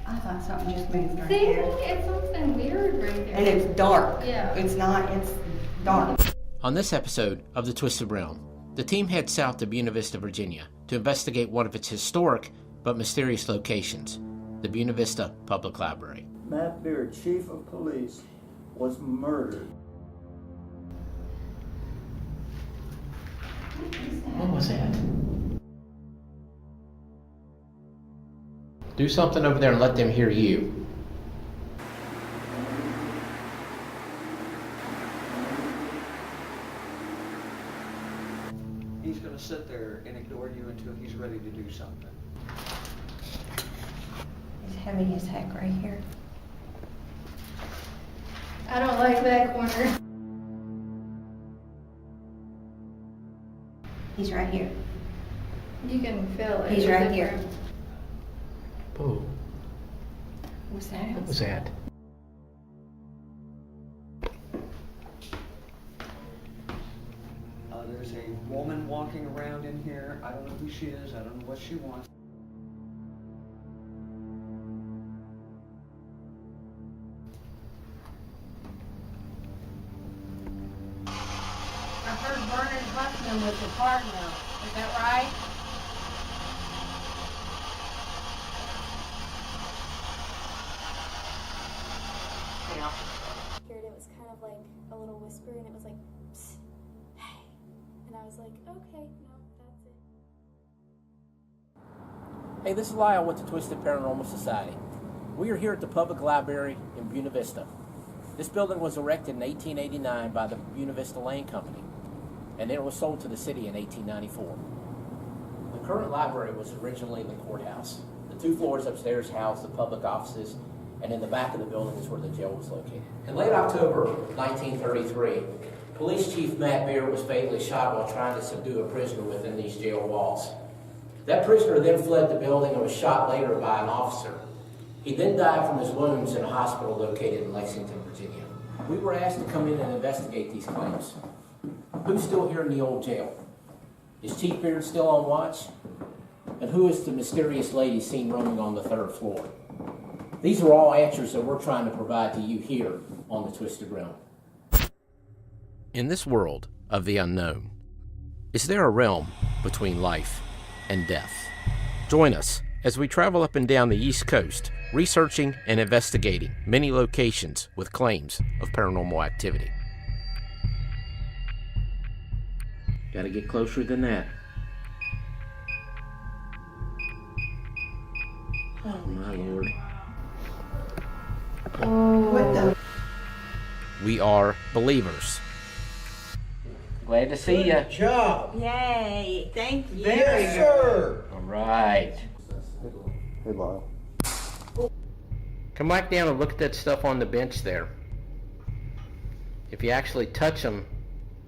I thought something just moved right See, there. it's something weird right there. And it's dark. Yeah. It's not, it's dark. On this episode of The Twisted Realm, the team heads south to Buena Vista, Virginia, to investigate one of its historic but mysterious locations, the Buena Vista Public Library. Matt Beard, Chief of Police, was murdered. What was that? Do something over there and let them hear you. He's going to sit there and ignore you until he's ready to do something. It's heavy as heck right here. I don't like that corner. He's right here. You can feel it. He's It's right different. here. Oh, What's that? what was that? There's a woman walking around in here. I don't know who she is. I don't know what she wants. I heard Vernon Buckman was the cardinal. Is that right? It was kind of like a little whisper, and it was like, psst, hey. And I was like, okay, no, that's it. Hey, this is Lyle with the Twisted Paranormal Society. We are here at the Public Library in Buena Vista. This building was erected in 1889 by the Buena Vista Land Company, and then it was sold to the city in 1894. The current library was originally the courthouse. The 2 floors upstairs housed the public offices, and in the back of the building is where the jail was located. In late October 1933, Police Chief Matt Beard was fatally shot while trying to subdue a prisoner within these jail walls. That prisoner then fled the building and was shot later by an officer. He then died from his wounds in a hospital located in Lexington, Virginia. We were asked to come in and investigate these claims. Who's still here in the old jail? Is Chief Beard still on watch? And who is the mysterious lady seen roaming on the 3rd floor? These are all answers that we're trying to provide to you here on the Twisted Realm. In this world of the unknown, is there a realm between life and death? Join us as we travel up and down the East Coast, researching and investigating many locations with claims of paranormal activity. Gotta get closer than that. Oh my Lord. What the? We are believers. Glad to see you. Good job. Yay, thank you. Yes, sir. All right. Hey, Lyle. Come back down and look at that stuff on the bench there. If you actually touch them,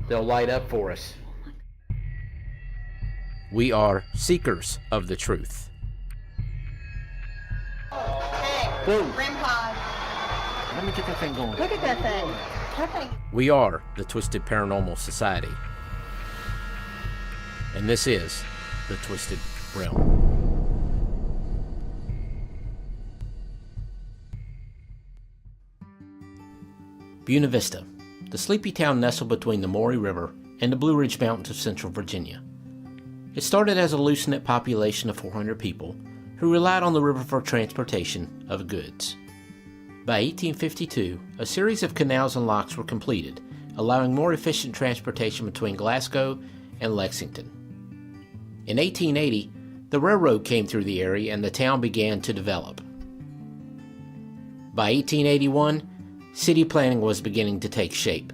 they'll light up for us. We are seekers of the truth. Hey, Whoa. REM pod. Let me get that thing going. Look at that thing. That thing. We are the Twisted Paranormal Society. And this is the Twisted Realm. Buena Vista, the sleepy town nestled between the Maury River and the Blue Ridge Mountains of central Virginia. It started as a loose-knit population of 400 people who relied on the river for transportation of goods. By 1852, a series of canals and locks were completed, allowing more efficient transportation between Glasgow and Lexington. In 1880, the railroad came through the area and the town began to develop. By 1881, city planning was beginning to take shape.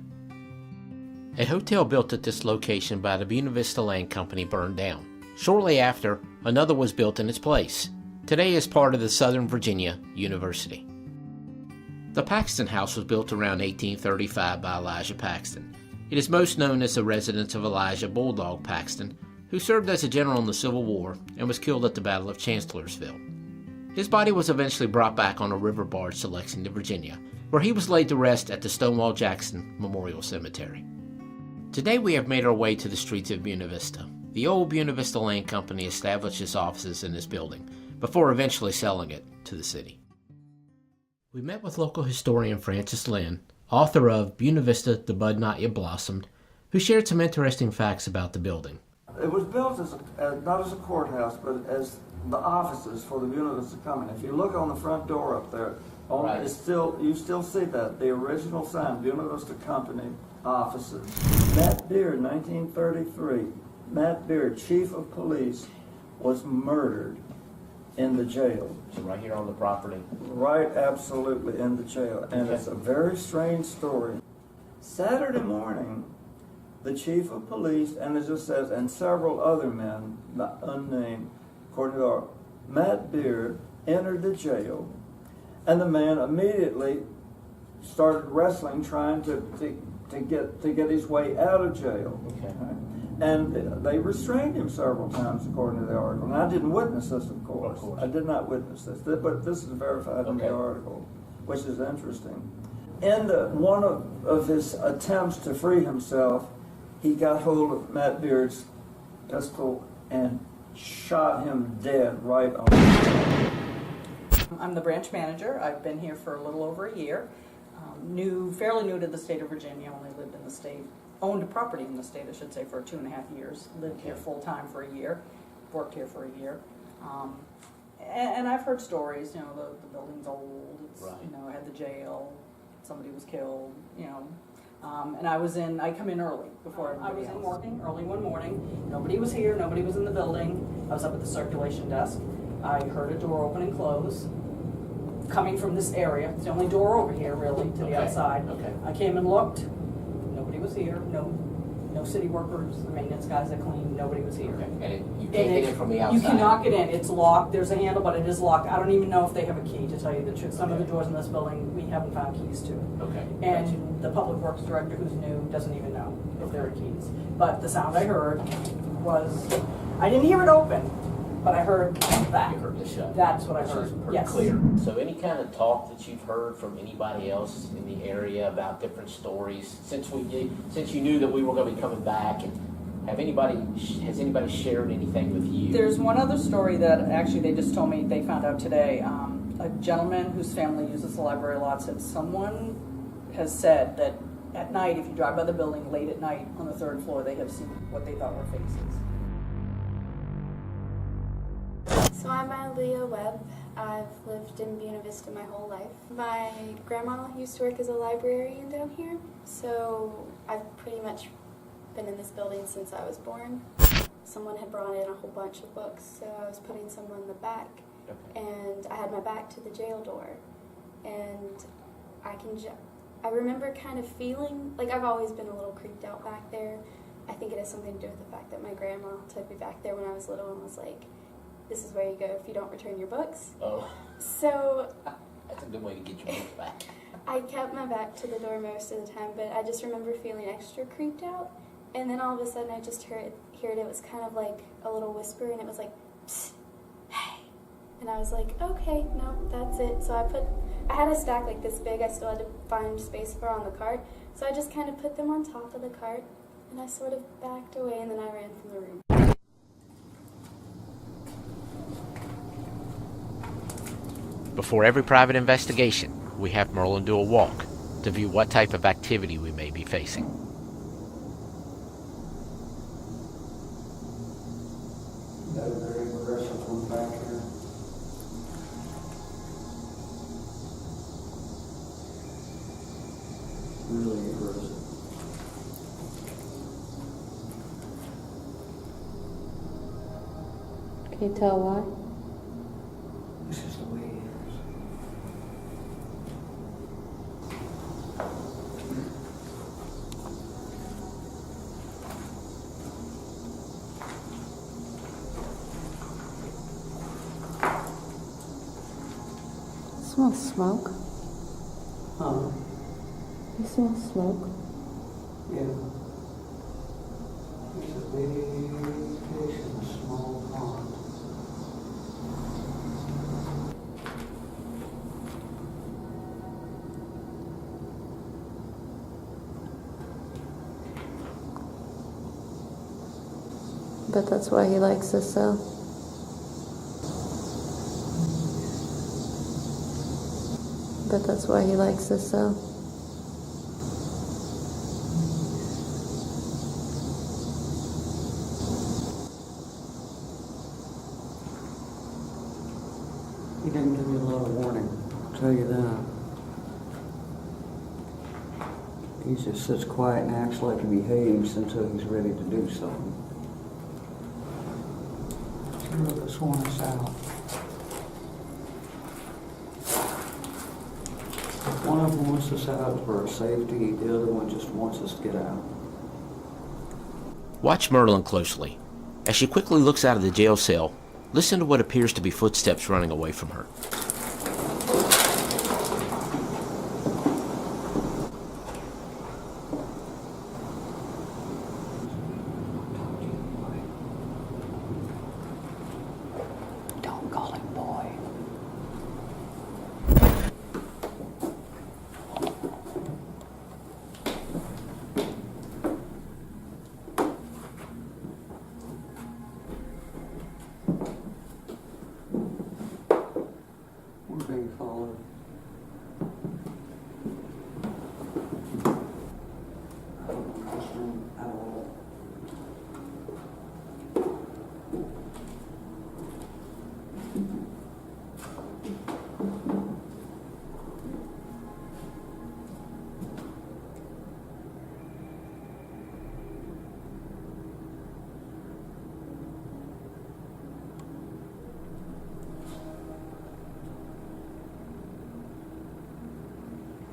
A hotel built at this location by the Buena Vista Land Company burned down. Shortly after, another was built in its place. Today is part of the Southern Virginia University. The Paxton House was built around 1835 by Elijah Paxton. It is most known as the residence of Elijah Bulldog Paxton, who served as a general in the Civil War and was killed at the Battle of Chancellorsville. His body was eventually brought back on a river barge to Lexington, Virginia, where he was laid to rest at the Stonewall Jackson Memorial Cemetery. Today we have made our way to the streets of Buena Vista. The old Buena Vista Land Company established its offices in this building, before eventually selling it to the city. We met with local historian Francis Lynn, author of Buena Vista, The Bud Not Yet Blossomed, who shared some interesting facts about the building. It was built not as a courthouse, but as the offices for the Buena Vista Company. If you look on the front door up there, Right. you still see that, the original sign, Buena Vista Company offices. Matt Beard, 1933, Matt Beard, chief of police, was murdered in the jail. So right here on the property. Right, absolutely, in the jail. And it's a very strange story. Saturday morning, the chief of police, and it just says, and several other men, not unnamed, according to our, Matt Beard entered the jail, and the man immediately started wrestling, trying to get his way out of jail. Okay. And they restrained him several times, according to the article. And I didn't witness this, of course. I did not witness this, but this is verified in the article, which is interesting. In one of his attempts to free himself, he got hold of Matt Beard's pistol and shot him dead right on the spot. I'm the branch manager. I've been here for a little over a year. Fairly new to the state of Virginia. Only lived in the state, owned a property in the state, I should say, for 2.5 years. Lived here full time for a year. Worked here for a year. And I've heard stories. You know, the building's old. It's, you know, had the jail. Somebody was killed. You know. And I come in early before I was in working early one morning. Nobody was here. Nobody was in the building. I was up at the circulation desk. I heard a door open and close coming from this area. It's the only door over here, really, to the outside. Okay. I came and looked. Nobody was here. No city workers, the maintenance guys that clean. Nobody was here. Okay. And you can't get in from the outside? You cannot get in. It's locked. There's a handle, but it is locked. I don't even know if they have a key, to tell you the truth. Some of the doors in this building, we haven't found keys to. Okay. And the public works director, who's new, doesn't even know if there are keys. But the sound I heard was, I didn't hear it open, but I heard that. You heard the shut. That's what I Which heard. is pretty Yes. clear. So any kind of talk that you've heard from anybody else in the area about different stories since you knew that we were going to be coming back, and has anybody shared anything with you? There's one other story that actually they just told me they found out today. A gentleman whose family uses the library a lot said someone has said that at night, if you drive by the building late at night on the 3rd floor, they have seen what they thought were faces. So I'm Leah Webb. I've lived in Buena Vista my whole life. My grandma used to work as a librarian down here, so I've pretty much been in this building since I was born. Someone had brought in a whole bunch of books, so I was putting some in the back, and I had my back to the jail door, and I remember kind of feeling like I've always been a little creeped out back there. I think it has something to do with the fact that my grandma took me back there when I was little and was like, this is where you go if you don't return your books. Oh. So That's a good way to get your books back. I kept my back to the door most of the time, but I just remember feeling extra creeped out. And then all of a sudden I just heard it. It was kind of like a little whisper, and it was like, psst, hey. And I was like, okay, no, that's it. So I had a stack like this big. I still had to find space for on the cart. So I just kind of put them on top of the cart, and I sort of backed away, and then I ran from the room. Before every private investigation, we have Merlin do a walk to view what type of activity we may be facing. That is very aggressive one back here. Really aggressive. Can you tell why? This is the way it is. Smell smoke. Huh? You smell smoke? Yeah. There's a big fish in a small pond. But that's why he likes this cell. But that's why he likes this cell. He didn't give me a lot of warning, I'll tell you that. He just sits quiet and acts like he behaves until he's ready to do something. This one is out. One of them wants us out for our safety, the other one just wants us to get out. Watch Merlin closely. As she quickly looks out of the jail cell, listen to what appears to be footsteps running away from her. Don't call him boy. We're being followed. I don't know this room at all.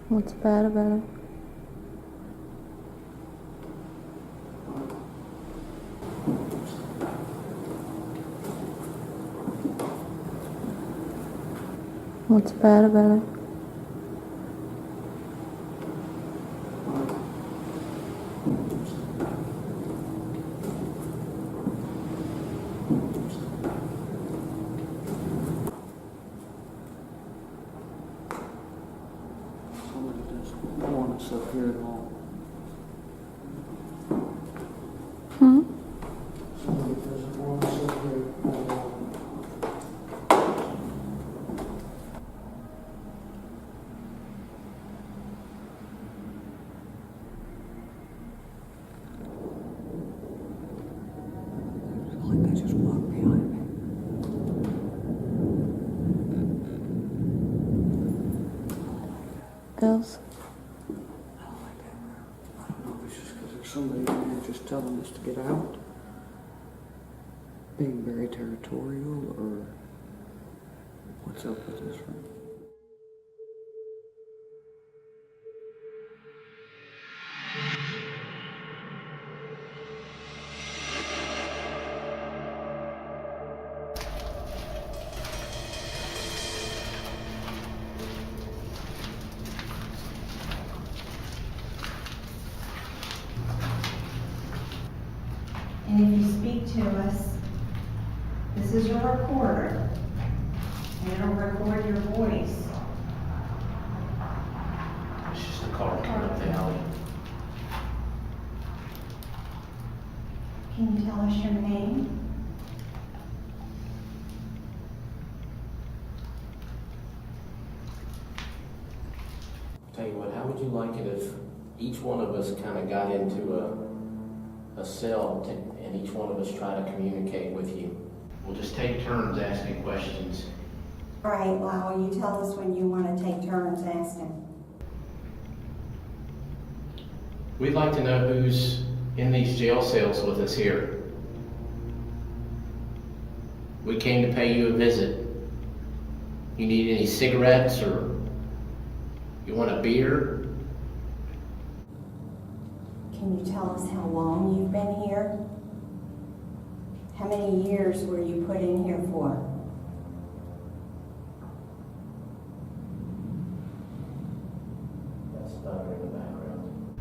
What's bad about it? What's bad about it? Somebody doesn't want us up here at all. Somebody doesn't want us up here at all. It's like they just walked behind me. Else? I don't like that. I don't know if it's just because there's somebody in here just telling us to get out. Being very territorial, or what's up with this room? And if you speak to us, this is your recorder, and it'll record your voice. It's just a car coming up the alley. Can you tell us your name? Tell you what, how would you like it if each one of us kind of got into a cell and each one of us try to communicate with you? We'll just take turns asking questions. All right, Lyle, you tell us when you want to take turns asking. We'd like to know who's in these jail cells with us here. We came to pay you a visit. You need any cigarettes, or you want a beer? Can you tell us how long you've been here? How many years were you put in here for? That's thunder in the background.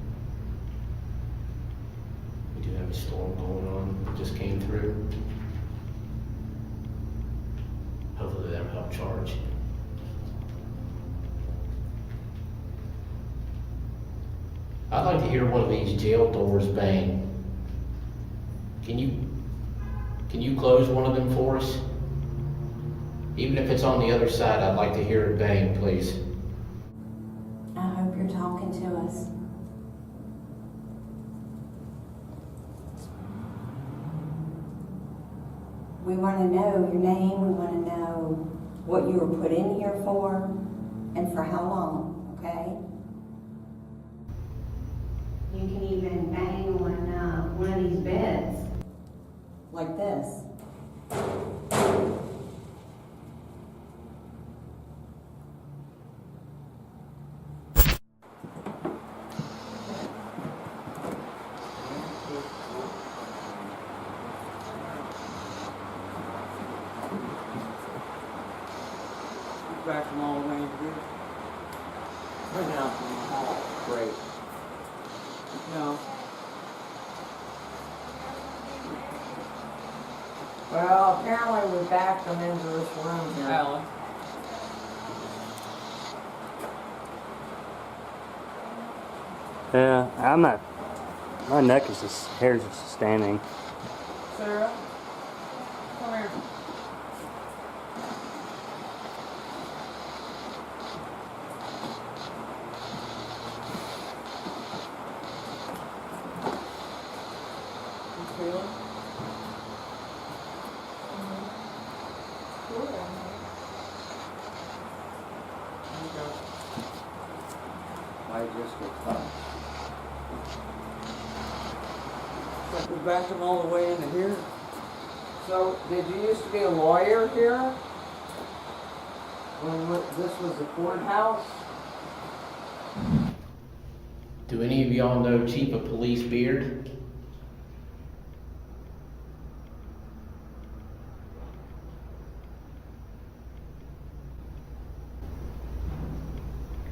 We do have a storm going on that just came through. Hopefully that'll help charge. I'd like to hear one of these jail doors bang. Can you close one of them for us? Even if it's on the other side, I'd like to hear it bang, please. I hope you're talking to us. We want to know your name, we want to know what you were put in here for, and for how long, okay? You can even bang on one of these beds, like this. Back from all the way in here. Right now from the hall. Great. No. Well, apparently we backed them into this room here. Alan. Yeah, I'm not. My neck is just hair's just standing. Sarah, come here. You feeling? I just get punched. Like we backed them all the way into here. So, did you used to be a lawyer here? When this was the courthouse? Do any of y'all know Chief of Police Beard?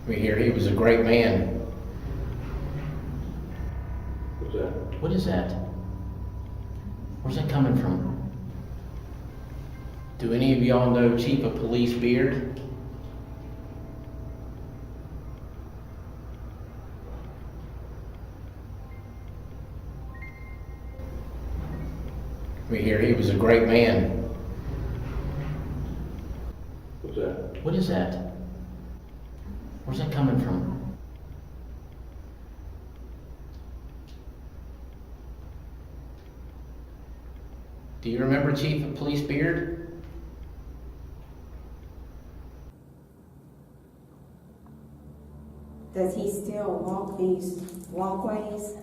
We hear he was a great man. What's that? What is that? Where's that coming from? Do any of y'all know Chief of Police Beard? We hear he was a great man. What's that? What is that? Where's that coming from? Do you remember Chief of Police Beard? Does he still walk these walkways?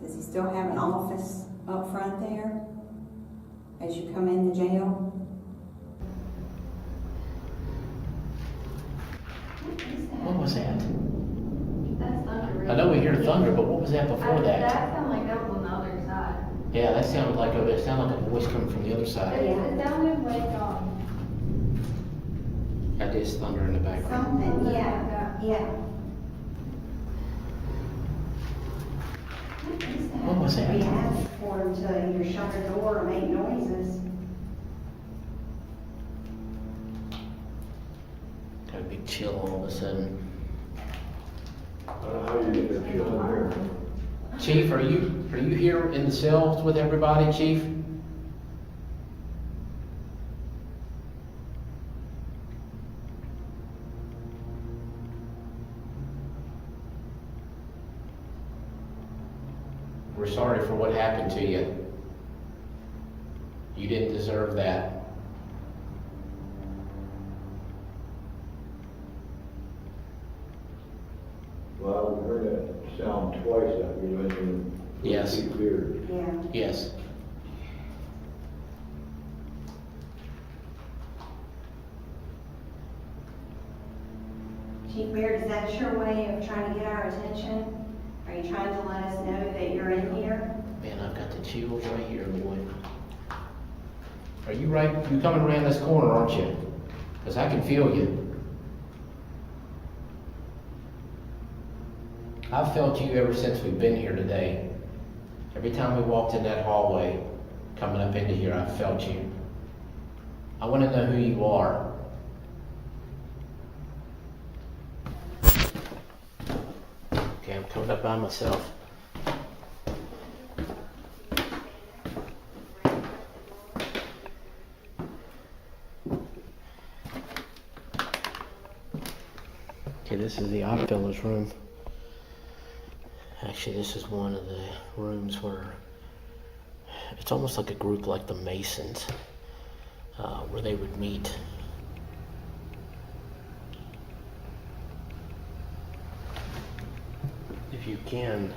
Does he still have an office up front there as you come in the jail? What was that? That's thunder. I know we hear thunder, but what was that before that? That sounded like that was on the other side. Yeah, that sounded like a voice coming from the other side. It sounded like, That is thunder in the background. Something, yeah. What was that? We asked for him to either shut the door or make noises. Got a big chill all of a sudden. I don't know how you get that chill in here. Chief, are you here in the cells with everybody, Chief? We're sorry for what happened to you. You didn't deserve that. Well, we heard that sound twice after you mentioned. Yes. Chief Beard. Yeah. Yes. Chief Beard, is that your way of trying to get our attention? Are you trying to let us know that you're in here? Man, I've got the chills right here, boy. Are you right? You coming around this corner, aren't you? Because I can feel you. I've felt you ever since we've been here today. Every time we walked in that hallway, coming up into here, I've felt you. I want to know who you are. Okay, I'm coming up by myself. this is the Odd Fellows room. Actually, this is one of the rooms where it's almost like a group like the Masons, where they would meet. If you can,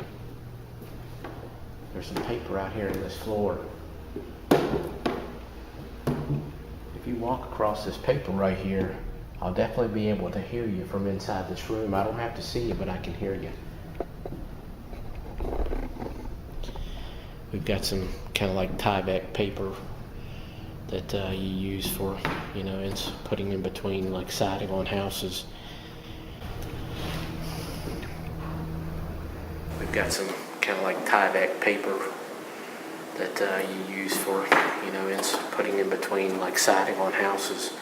there's some paper out here in this floor. If you walk across this paper right here, I'll definitely be able to hear you from inside this room. I don't have to see you, but I can hear you. We've got some kind of like tie-back paper that you use for, it's putting in between like siding on houses. We've got some kind of like tie-back paper that you use for, it's putting in between like siding on houses.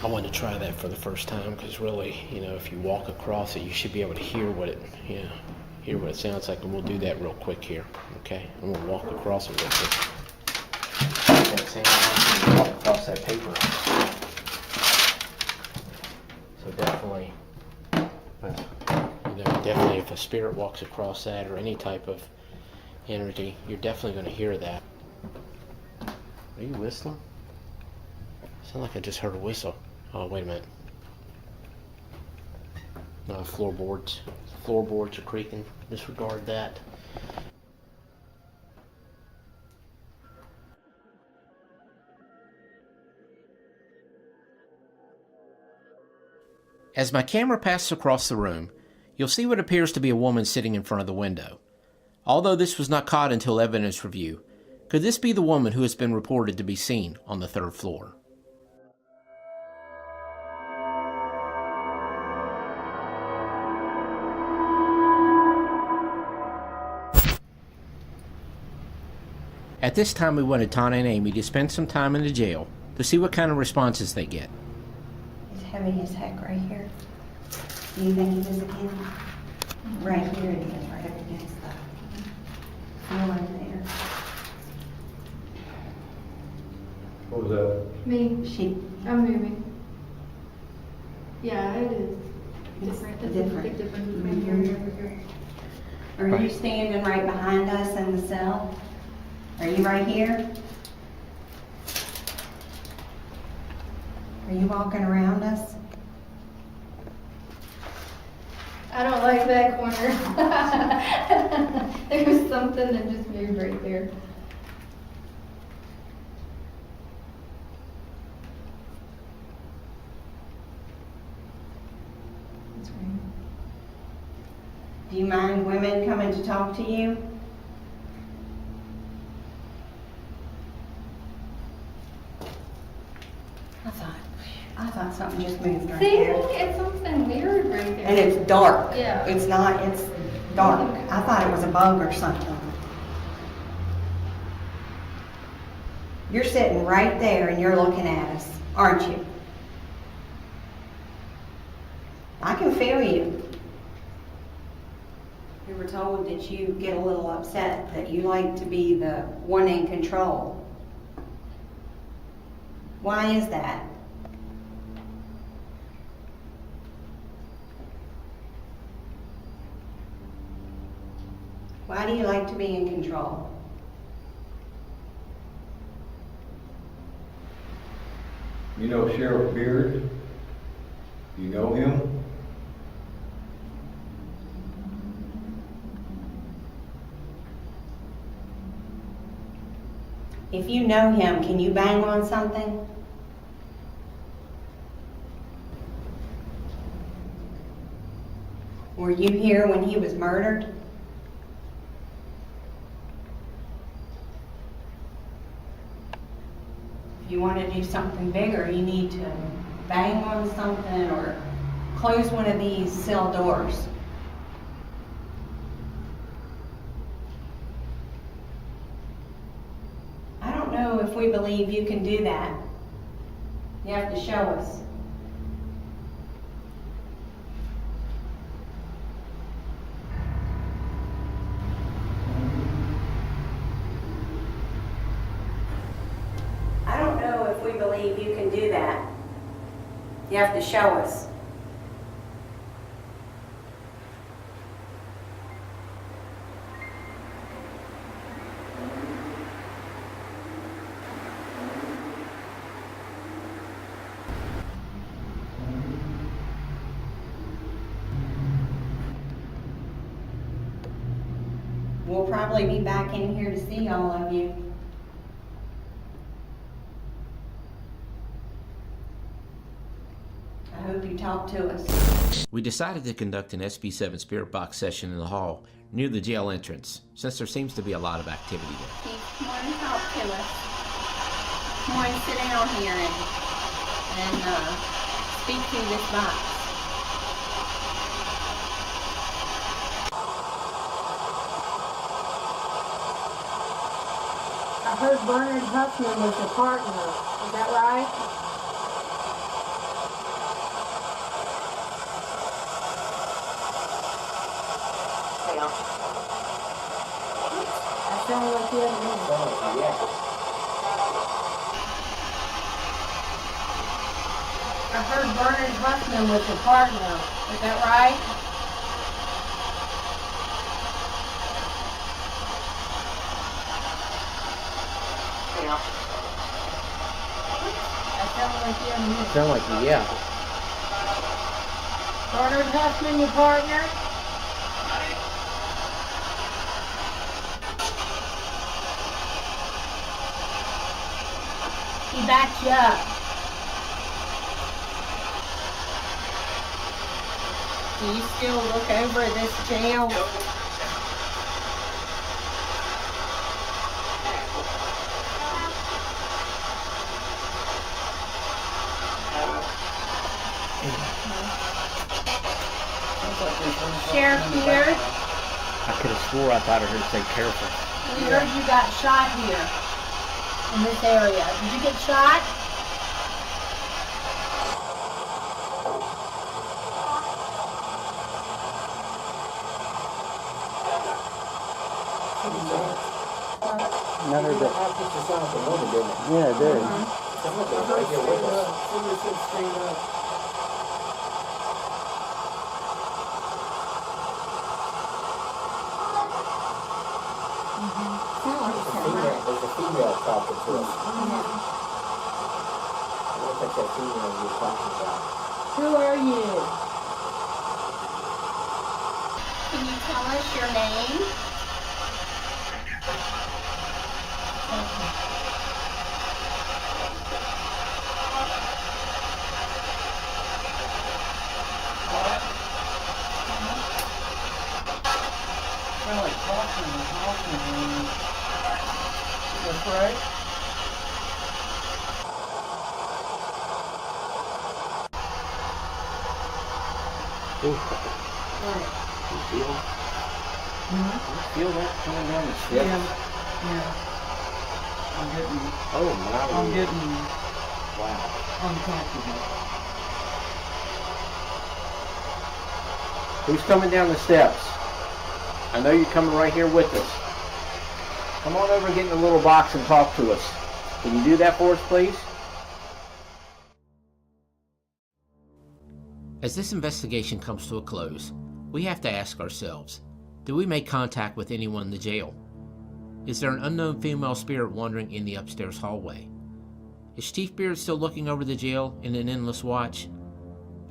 I wanted to try that for the first time because really, if you walk across it, you should be able to hear what it sounds like, and we'll do that real quick here. Okay, I'm gonna walk across it real quick. That same time you walk across that paper. So definitely, definitely if a spirit walks across that or any type of energy, you're definitely going to hear that. Are you whistling? Sound like I just heard a whistle. Oh, wait a minute. No, floorboards. Floorboards are creaking. Disregard that. As my camera passes across the room, you'll see what appears to be a woman sitting in front of the window. Although this was not caught until evidence review, could this be the woman who has been reported to be seen on the 3rd floor? At this time, we wanted Tana and Amy to spend some time in the jail to see what kind of responses they get. It's heavy as heck right here. Do you think it is again? Right here it is, right up against the floor there. What was that? Me. I'm moving. Yeah, it is. Different. It's Different. a big difference between here and over here. Are you standing right behind us in the cell? Are you right here? Are you walking around us? I don't like that corner. There was something that just moved right there. That's weird. Do you mind women coming to talk to you? I thought something just moved right See, there. it's something weird right there. And it's dark. Yeah. It's not, it's dark. I thought it was a bug or something. You're sitting right there and you're looking at us, aren't you? I can feel you. We were told that you get a little upset, that you like to be the one in control. Why is that? Why do you like to be in control? You know Sheriff Beard? You know him? If you know him, can you bang on something? Were you here when he was murdered? If you want to do something bigger, you need to bang on something or close one of these cell doors. I don't know if we believe you can do that. You have to show us. You have to show us. We'll probably be back in here to see all of you. I hope you talk to us. We decided to conduct an SB7 Spirit Box session in the hall near the jail entrance, since there seems to be a lot of activity there. Keith, come on and talk to us. Come on and sit down here and speak to this box. I heard Bernard Huffman was your partner. Is that right? That sounded like you had a name. I heard Bernard Huffman was your partner. Is that right? That sounded like you had a name. Sound like you, yeah. Bernard Huffman, your partner? He backed you up. Do you still look over this jail? Sheriff Beard, I could have swore I thought I heard it say careful. We heard you got shot here in this area. Did you get shot? None of the. Yeah, it did. There's a female talking to us. I don't think that female you're talking about. Who are you? can you tell us your name? Smell like coffee and coffee. That's right. Feel that coming down the steps? Yeah. I'm getting. Oh my! I'm getting Wow. uncomfortable. Who's coming down the steps? I know you're coming right here with us. Come on over and get in the little box and talk to us. Can you do that for us, please? As this investigation comes to a close, we have to ask ourselves, do we make contact with anyone in the jail? Is there an unknown female spirit wandering in the upstairs hallway? Is Chief Beard still looking over the jail in an endless watch?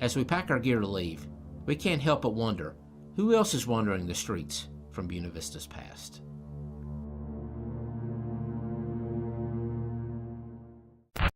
As we pack our gear to leave, we can't help but wonder, who else is wandering the streets from Buena Vista's past?